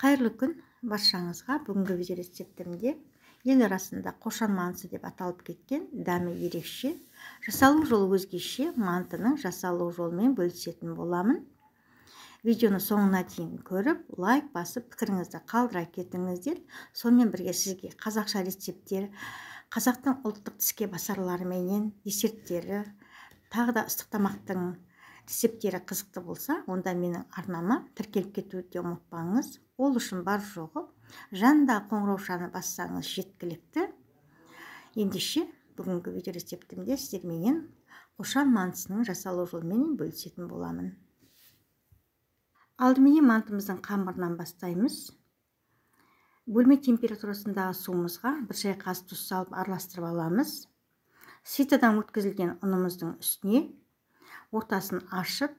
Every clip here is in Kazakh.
Қайырлы күн баршаңызға. Бүгінгі видео рецептімде ел арасында қошан манты деп аталып кеткен дәмі ерекше, жасалу жолы өзгеше мантының жасалу жолымен бөлісетін боламын. Видеоны соңына дейін көріп, лайк басып, пікіріңізді қалдыра кетіңіздер. Сонымен бірге сізге қазақша рецепттер, қазақтың ұлттық тіске басарлары менен десерттері, тағы да ыстық тамақтың рецепттері қызықты болса, онда менің арнама тіркеліп кетуді ұмытпаңыз. Ол үшін бар жоғы жанында қоңыраушаны бассаңыз жеткілікті. Ендеше бүгінгі видео рецептімде сіздерменен қошан мантысының жасалу жолымен бөлісетін боламын. Алдымен мантымыздың қамырынан бастаймыз. Бөлме температурасындағы суымызға 1 шай қасық тұз салып араластырып аламыз. Ситадан өткізілген ұнымыздың үстіне ортасын ашып,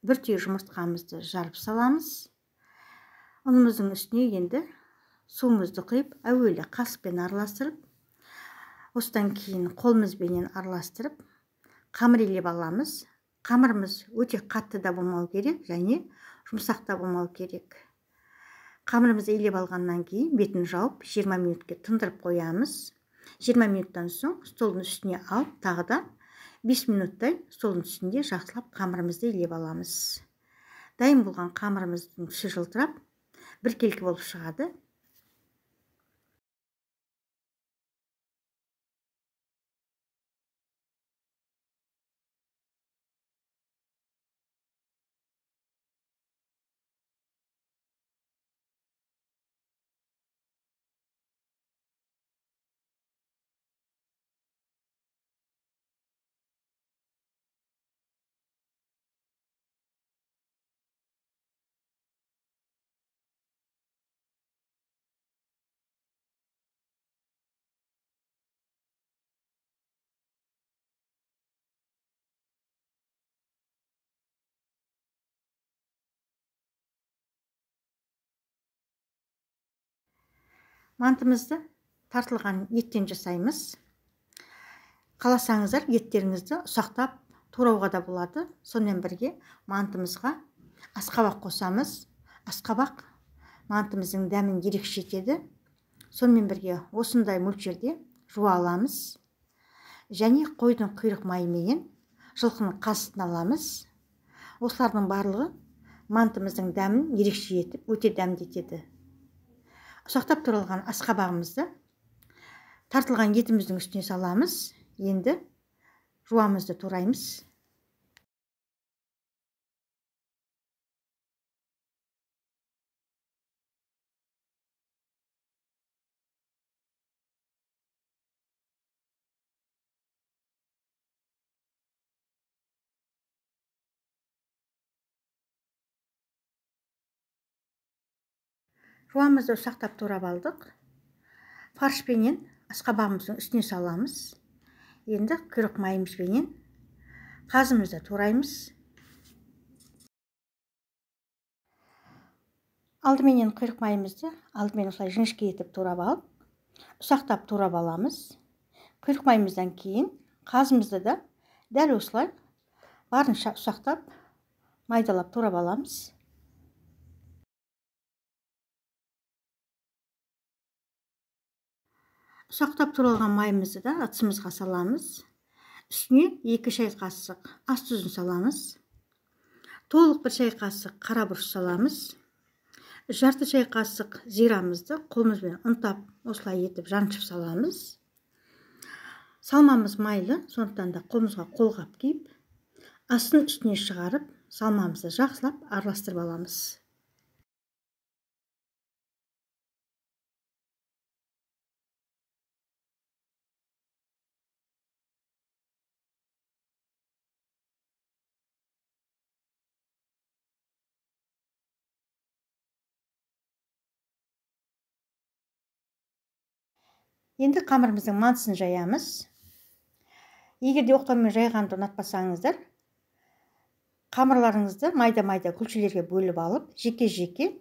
1 түйір жұмыртқамызды жарып саламыз. Ұнымыздың үстіне енді суымызды құйып, әуелі қасықпен араластырып, осыдан кейін қолымызбен араластырып, қамыр илеп аламыз. Қамырымыз өте қатты да болмау керек, және жұмсақ та болмау керек. Қамырымызды илеп алғаннан кейін бетін жауып 20 минутке тындырып қоямыз. 20 минуттан соң столдың үстіне алып, тағы да 5 минуттай столдың үстінде жақсылап қамырымызды илеп аламыз. Дайын болған қамырымыздың түсі жылтырап, біркелкі болып шығады. Мантымызды тартылған еттен жасаймыз. Қаласаңыздар, еттеріңізді ұсақтап турауға да болады. Сонымен бірге мантымызға асқабақ қосамыз. Асқабақ мантымыздың дәмін ерекшелетеді. Сонымен бірге осындай мөлшерде жуа аламыз. Және қойдың құйрық майымен жылқының қасытын аламыз. Осылардың барлығы мантымыздың дәмін ерекше етіп, өте дәмдетеді. Ұсақтап туралған асқабағымызды тартылған етіміздің үстіне саламыз. Енді жуамызды тураймыз. Жуамызды ұсақтап турап алдық. Фаршпенен асқабағымыздың үстіне саламыз. Енді құйрық майымызбенен қазымызды тураймыз. Алдыменен құйрық майымызды осылай жіңішке етіп турап алып, ұсақтап турап аламыз. Құйрық майымыздан кейін қазымызды да дәл осылай барынша ұсақтап майдалап турап аламыз. Ұсақтап туралған майымызды да ыдысымызға саламыз. Үстіне 2 шай қасық ас тұзын саламыз. Толық 1 шай қасық қара бұрыш саламыз. Жарты шай қасық зирамызды қолымызбен ұнтап, осылай етіп жаншып саламыз. Салмамыз майлы, сондықтан да қолымызға қолғап киіп, астын үстіне шығарып, салмамызды жақсылап араластырып аламыз. Енді қамырымыздың мантысын жаямыз. Егерде оқтаумен жайғанды ұнатпасаңыздар, қамырларыңызды майда-майда күлшелерге бөліп алып, жеке-жеке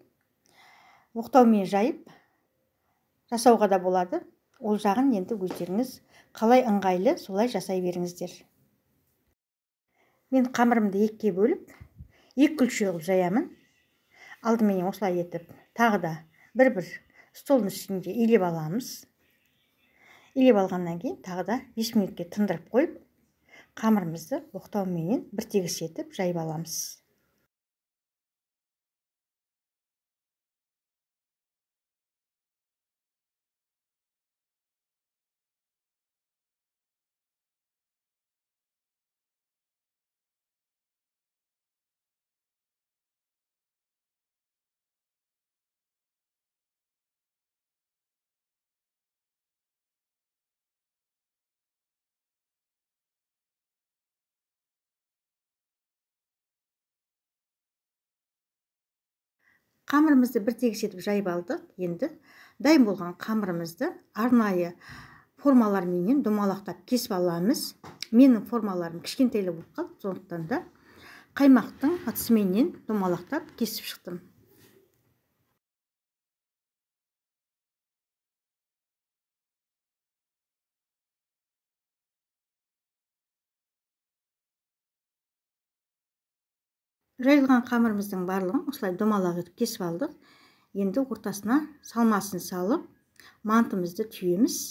оқтаумен жайып жасауға да болады. Ол жағын енді өздеріңіз қалай ыңғайлы, солай жасай беріңіздер. Мен қамырымды екіге бөліп, екі күлше қылып жаямын. Алдымен осылай етіп тағы да бір столдың үстінде илеп аламыз. Илеп алғаннан кейін тағы да 5 минутке тындырып қойып, қамырымызды оқтауменен бір тегіс етіп жайып аламыз. Қамырымызды бір тегіс етіп жайып алдық. Енді дайын болған қамырымызды арнайы формаларменен домалақтап кесіп аламыз. Менің формаларым кішкентайлы болып қалды, сондықтан да қаймақтың атысыменен домалақтап кесіп шықтым. Жайылған қамырымыздың барлығын осылай домалақ етіп кесіп алдық. Енді ортасына салмасын салып, мантымызды түйеміз.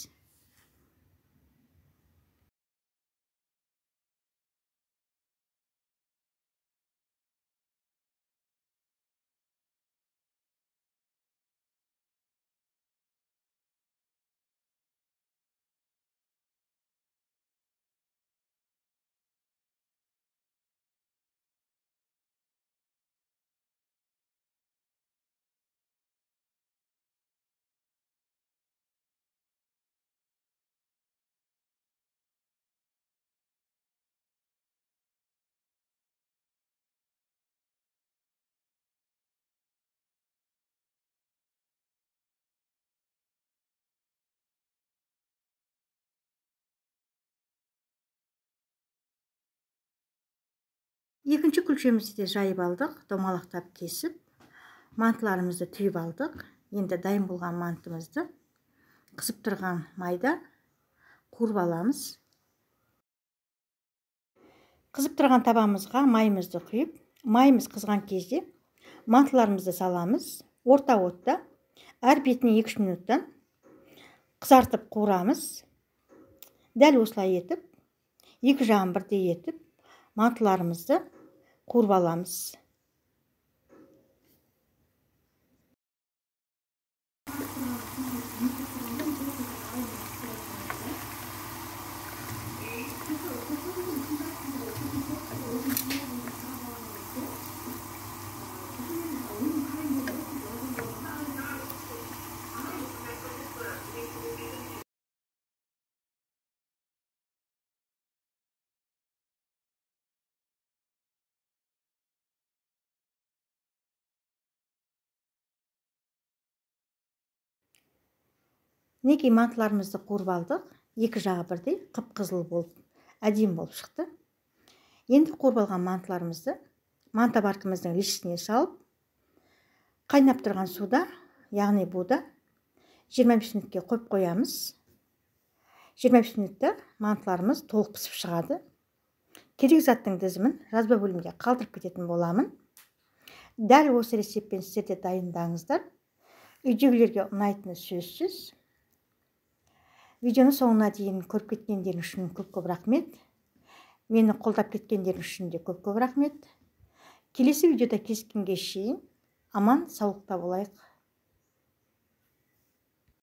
Екінші күлшемізді де жайып алдық, домалақтап кесіп, мантыларымызды түйіп алдық. Енді дайын болған мантымызды қызып тұрған майда қуырып аламыз. Қызып тұрған табамызға майымызды құйып, майымыз қызған кезде мантыларымызды саламыз. Орта отта әр бетіне 2-3 минуттан қызартып қуырамыз. Дәл осылай етіп, екі жағын бірдей етіп, мантыларымызды қуырып аламыз. Неке мантыларымызды қуырып алдық. Екі жағы бірдей қып-қызыл болып, әдемі болып шықты. Енді қуырып алған мантыларымызды манта барқымыздың лишісіне салып, қайнап тұрған суда, яғни буда 25 минутке қойып қоямыз. 25 минутта мантыларымыз толық пісіп шығады. Керек заттың тізімін жазба бөлімге қалдырып кететін боламын. Дәл осы рецептпен сіздер де дайындаңыздар. Үйдегілерге ұнайтыны сөзсіз. Видеоны соңына дейін көріп кеткендерің үшін көп рахмет. Мені қолдап кеткендерің үшін де көп рахмет. Келесі видеода кездескенге шейін аман саулықта болайық.